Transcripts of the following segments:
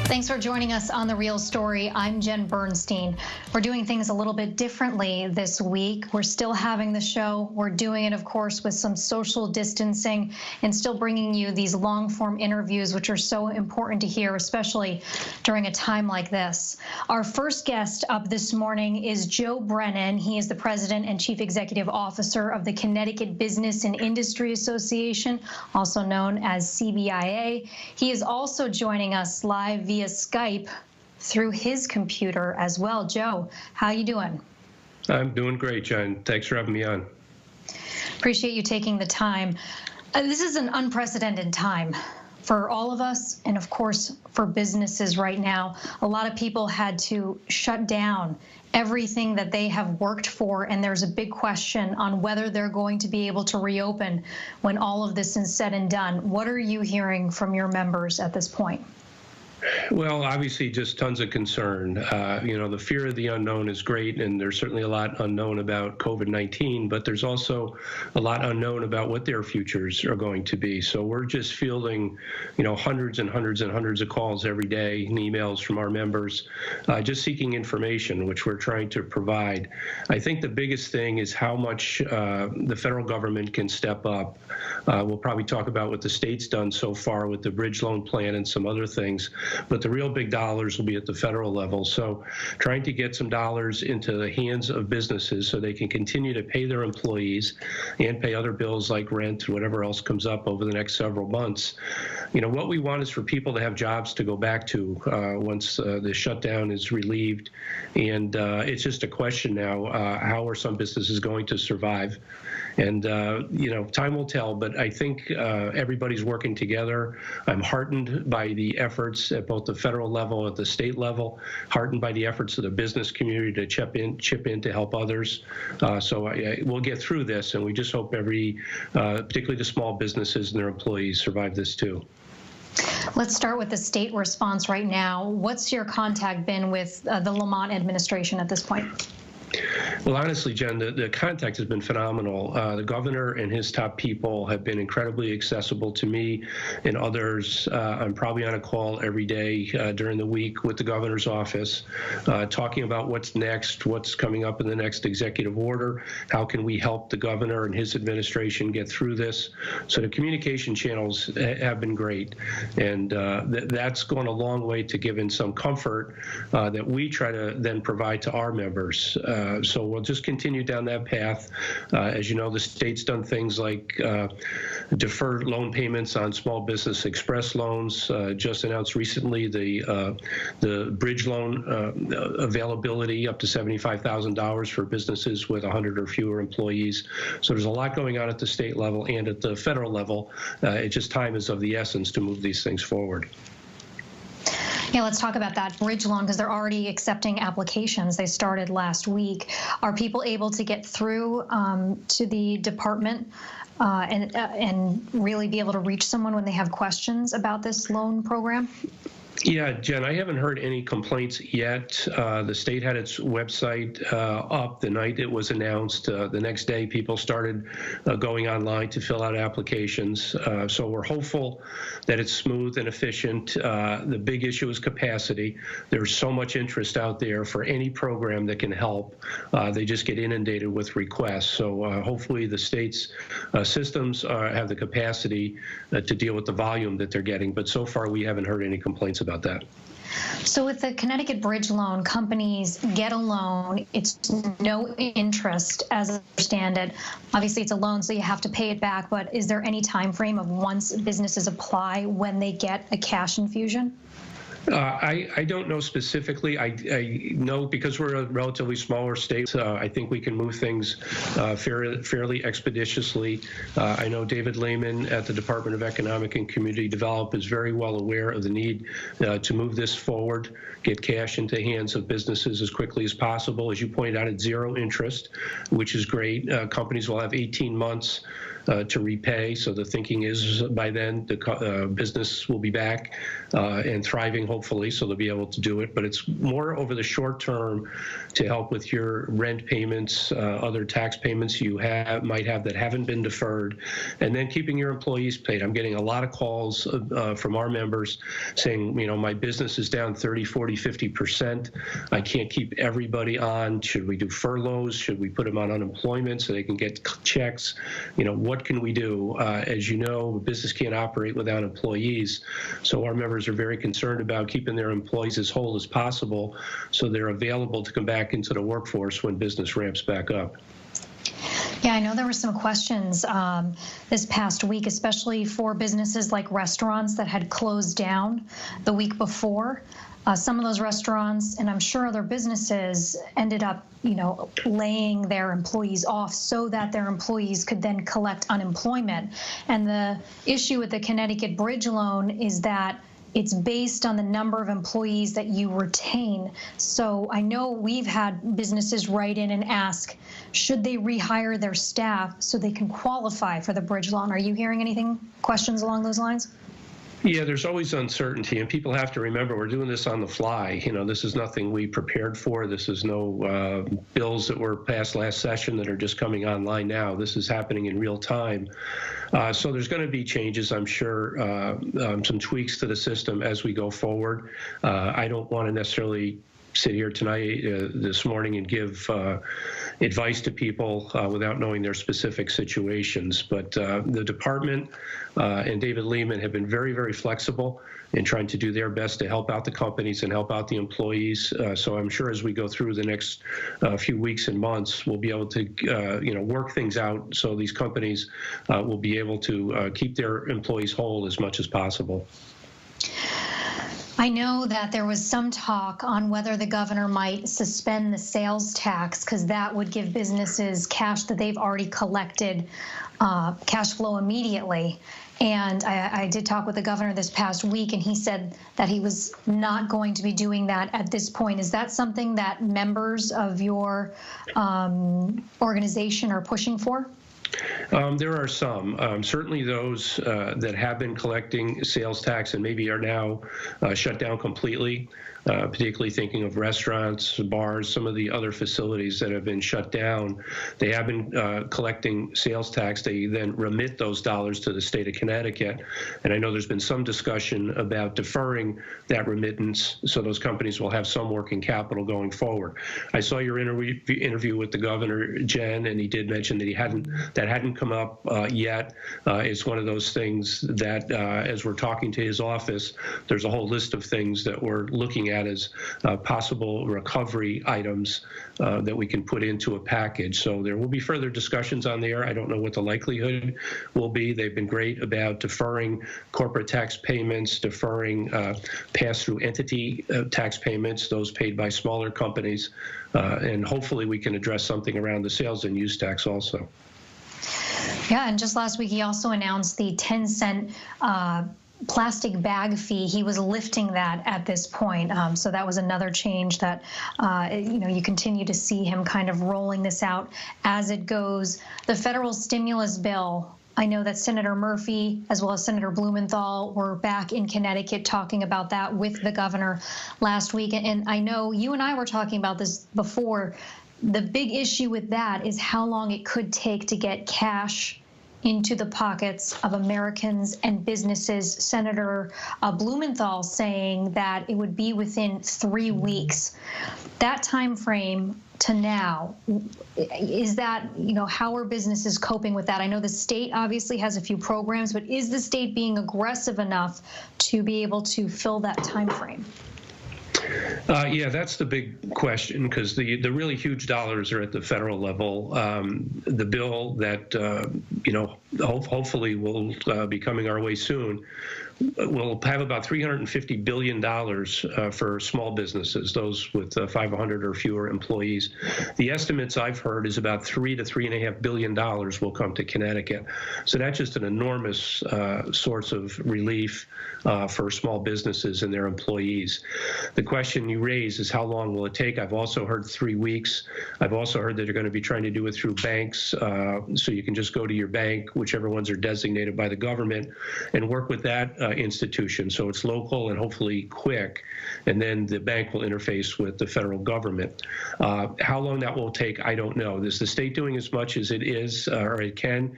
Thanks for joining us on The Real Story. I'm Jen Bernstein. We're doing things a little bit differently this week. We're still having the show. We're doing it, of course, with some social distancing and still bringing you these long-form interviews, which are so important to hear, especially during a time like this. Our first guest up this morning is Joe Brennan. He is the President and Chief Executive Officer of the Connecticut Business and Industry Association, also known as CBIA. He is also joining us live via Skype through his computer as well. Joe, how you doing? I'm doing great, Jen. Thanks for having me on. Appreciate you taking the time. This is an unprecedented time for all of us and, of course, for businesses right now. A lot of people had to shut down everything that they have worked for, and there's a big question on whether they're going to be able to reopen when all of this is said and done. What are you hearing from your members at this point? Well, obviously, just tons of concern. The fear of the unknown is great, and there's certainly a lot unknown about COVID-19, but there's also a lot unknown about what their futures are going to be. So we're just fielding, hundreds and hundreds and hundreds of calls every day and emails from our members, just seeking information, which we're trying to provide. I think the biggest thing is how much the federal government can step up. We'll probably talk about what the state's done so far with the bridge loan plan and some other things. But the real big dollars will be at the federal level. So trying to get some dollars into the hands of businesses so they can continue to pay their employees and pay other bills like rent and whatever else comes up over the next several months. What we want is for people to have jobs to go back to once the shutdown is relieved. And it's just a question now, how are some businesses going to survive? And, time will tell, but I think everybody's working together. I'm heartened by the efforts at both the federal level and at the state level, heartened by the efforts of the business community to chip in to help others. So we'll get through this, and we just hope particularly the small businesses and their employees survive this too. Let's start with the state response right now. What's your contact been with the Lamont administration at this point? Well, honestly, Jen, the contact has been phenomenal. The governor and his top people have been incredibly accessible to me and others. I'm probably on a call every day during the week with the governor's office, talking about what's next, what's coming up in the next executive order, how can we help the governor and his administration get through this. So the communication channels have been great, and that's gone a long way to giving some comfort that we try to then provide to our members. So we'll just continue down that path. As you know, the state's done things like deferred loan payments on small business express loans. Just announced recently the bridge loan availability up to $75,000 for businesses with 100 or fewer employees. So there's a lot going on at the state level and at the federal level. It's just time is of the essence to move these things forward. Yeah, let's talk about that bridge loan because they're already accepting applications. They started last week. Are people able to get through to the department and really be able to reach someone when they have questions about this loan program? Yeah, Jen, I haven't heard any complaints yet. The state had its website up the night it was announced. The next day, people started going online to fill out applications. So we're hopeful that it's smooth and efficient. The big issue is capacity. There's so much interest out there for any program that can help. They just get inundated with requests. So hopefully the state's systems have the capacity to deal with the volume that they're getting. But so far, we haven't heard any complaints about that. So with the Connecticut Bridge loan, companies get a loan. It's no interest, as I understand it. Obviously, it's a loan, so you have to pay it back. But is there any time frame of once businesses apply when they get a cash infusion? I don't know specifically. I know because we're a relatively smaller state, I think we can move things fairly expeditiously. I know David Lehman at the Department of Economic and Community Development is very well aware of the need to move this forward, get cash into the hands of businesses as quickly as possible. As you pointed out, it's zero interest, which is great. Companies will have 18 months to repay. So the thinking is by then the business will be back and thriving, hopefully, so they'll be able to do it. But it's more over the short term to help with your rent payments, other tax payments you might have that haven't been deferred, and then keeping your employees paid. I'm getting a lot of calls from our members saying, my business is down 30, 40, 50%. I can't keep everybody on. Should we do furloughs? Should we put them on unemployment so they can get checks? What can we do? As you know, a business can't operate without employees. So our members are very concerned about keeping their employees as whole as possible so they're available to come back into the workforce when business ramps back up. Yeah, I know there were some questions this past week, especially for businesses like restaurants that had closed down the week before. Some of those restaurants, and I'm sure other businesses, ended up, laying their employees off so that their employees could then collect unemployment. And the issue with the Connecticut Bridge loan is that it's based on the number of employees that you retain. So I know we've had businesses write in and ask, should they rehire their staff so they can qualify for the bridge loan? Are you hearing questions along those lines? Yeah, there's always uncertainty, and people have to remember we're doing this on the fly. This is nothing we prepared for. This is no bills that were passed last session that are just coming online now. This is happening in real time. So there's going to be changes, I'm sure, some tweaks to the system as we go forward. I don't want to necessarily sit here tonight, this morning, and give advice to people without knowing their specific situations. But the department and David Lehman have been very, very flexible in trying to do their best to help out the companies and help out the employees. So I'm sure as we go through the next few weeks and months, we'll be able to work things out so these companies will be able to keep their employees whole as much as possible. I know that there was some talk on whether the governor might suspend the sales tax because that would give businesses cash that they've already collected, cash flow immediately. And I did talk with the governor this past week, and he said that he was not going to be doing that at this point. Is that something that members of your organization are pushing for? There are some, certainly those that have been collecting sales tax and maybe are now shut down completely, particularly thinking of restaurants, bars, some of the other facilities that have been shut down. They have been collecting sales tax. They then remit those dollars to the state of Connecticut. And I know there's been some discussion about deferring that remittance so those companies will have some working capital going forward. I saw your interview with the governor, Jen, and he did mention that that hadn't come up yet. It's one of those things that as we're talking to his office, there's a whole list of things that we're looking at as possible recovery items that we can put into a package. So there will be further discussions on there. I don't know what the likelihood will be. They've been great about deferring corporate tax payments, deferring pass-through entity tax payments, those paid by smaller companies, and hopefully we can address something around the sales and use tax also. Yeah, and just last week he also announced the 10-cent plastic bag fee. He was lifting that at this point. So that was another change that, you continue to see him kind of rolling this out as it goes. The federal stimulus bill, I know that Senator Murphy as well as Senator Blumenthal were back in Connecticut talking about that with the governor last week. And I know you and I were talking about this before. The big issue with that is how long it could take to get cash into the pockets of Americans and businesses. Senator Blumenthal saying that it would be within 3 weeks. That time frame to now, is that, how are businesses coping with that? I know the state obviously has a few programs, but is the state being aggressive enough to be able to fill that time frame? Yeah, that's the big question, because the really huge dollars are at the federal level. The bill that, hopefully will be coming our way soon will have about $350 billion for small businesses, those with 500 or fewer employees. The estimates I've heard is about $3 to $3.5 billion will come to Connecticut. So that's just an enormous source of relief for small businesses and their employees. The question question you raise is how long will it take? I've also heard 3 weeks. I've also heard that they're going to be trying to do it through banks, so you can just go to your bank, whichever ones are designated by the government, and work with that institution. So it's local and hopefully quick, and then the bank will interface with the federal government. How long that will take, I don't know. Is the state doing as much as it is, or it can?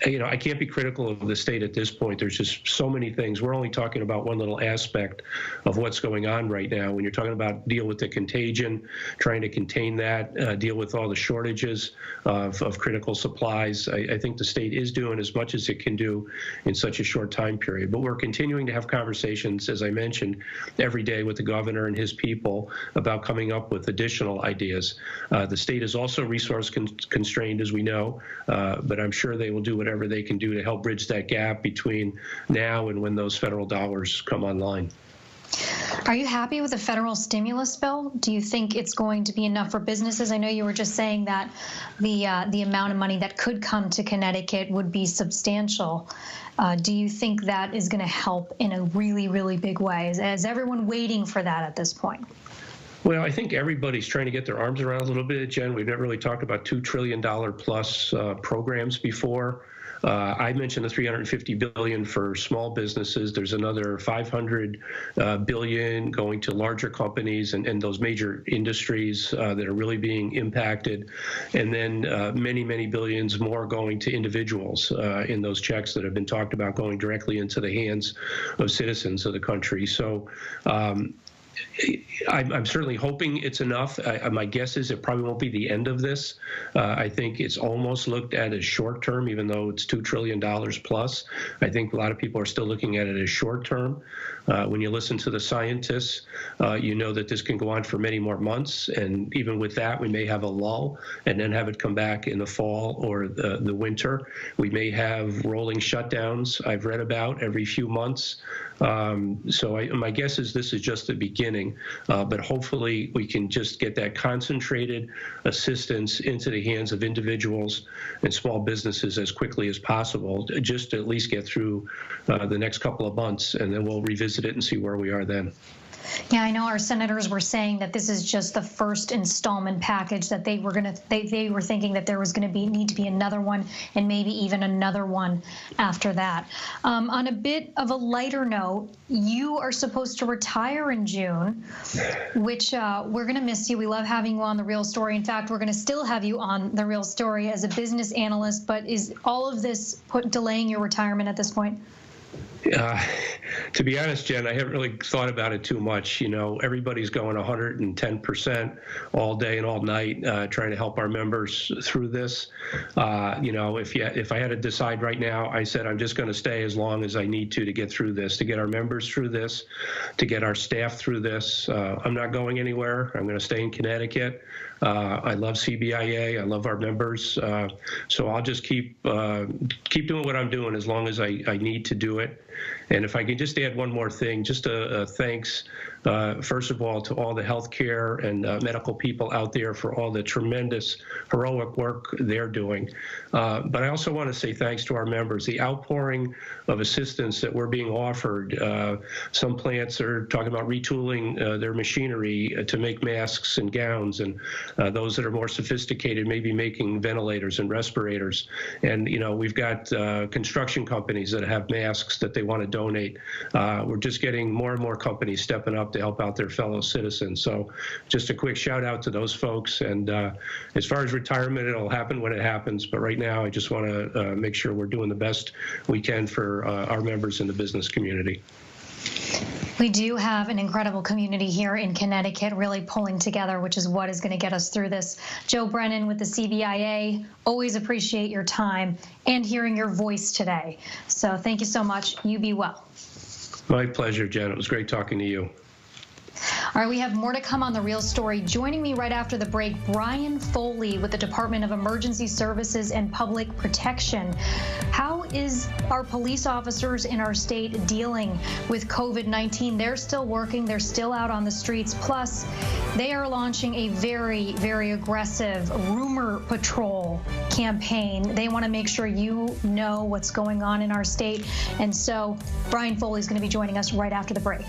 I can't be critical of the state at this point. There's just so many things. We're only talking about one little aspect of what's going on right now. When you're talking about deal with the contagion, trying to contain that, deal with all the shortages of critical supplies, I think the state is doing as much as it can do in such a short time period. But we're continuing to have conversations, as I mentioned, every day with the governor and his people about coming up with additional ideas. The state is also resource constrained, as we know, but I'm sure they will do whatever they can do to help bridge that gap between now and when those federal dollars come online. Are you happy with the federal stimulus bill? Do you think it's going to be enough for businesses? I know you were just saying that the amount of money that could come to Connecticut would be substantial. Do you think that is going to help in a really, really big way? Is everyone waiting for that at this point? Well, I think everybody's trying to get their arms around a little bit, Jen. We've never really talked about $2 trillion plus programs before. I mentioned the $350 billion for small businesses. There's another $500 billion going to larger companies and those major industries that are really being impacted. And then many, many billions more going to individuals in those checks that have been talked about going directly into the hands of citizens of the country. So I'm certainly hoping it's enough. My guess is it probably won't be the end of this. I think it's almost looked at as short term, even though it's $2 trillion plus. I think a lot of people are still looking at it as short term. When you listen to the scientists, you know that this can go on for many more months. And even with that, we may have a lull and then have it come back in the fall or the winter. We may have rolling shutdowns I've read about every few months. So my guess is this is just the beginning, but hopefully we can just get that concentrated assistance into the hands of individuals and small businesses as quickly as possible, just to at least get through the next couple of months, and then we'll revisit it and see where we are then. Yeah, I know our senators were saying that this is just the first installment package, that they were thinking that there was going to need to be another one and maybe even another one after that. On a bit of a lighter note, you are supposed to retire in June, which we're going to miss you. We love having you on The Real Story. In fact, we're going to still have you on The Real Story as a business analyst, but is all of this delaying your retirement at this point? To be honest, Jen, I haven't really thought about it too much. Everybody's going 110% all day and all night trying to help our members through this. If I had to decide right now, I said I'm just going to stay as long as I need to get through this, to get our members through this, to get our staff through this. I'm not going anywhere. I'm going to stay in Connecticut. I love CBIA. I love our members. So I'll just keep doing what I'm doing as long as I need to do it. And if I can just add one more thing, just a thanks, first of all, to all the healthcare and medical people out there for all the tremendous, heroic work they're doing. But I also want to say thanks to our members. The outpouring of assistance that we're being offered. Some plants are talking about retooling their machinery to make masks and gowns, and those that are more sophisticated maybe making ventilators and respirators. And we've got construction companies that have masks that they want to donate. We're just getting more and more companies stepping up to help out their fellow citizens. So just a quick shout out to those folks. And as far as retirement, it'll happen when it happens. But right now, I just want to make sure we're doing the best we can for our members in the business community. We do have an incredible community here in Connecticut really pulling together, which is what is going to get us through this. Joe Brennan with the CBIA, always appreciate your time and hearing your voice today. So thank you so much. You be well. My pleasure, Jen. It was great talking to you. All right, we have more to come on The Real Story. Joining me right after the break, Brian Foley with the Department of Emergency Services and Public Protection. How is our police officers in our state dealing with COVID-19? They're still working. They're still out on the streets. Plus, they are launching a very, very aggressive rumor patrol campaign. They want to make sure you know what's going on in our state. And so Brian Foley is going to be joining us right after the break.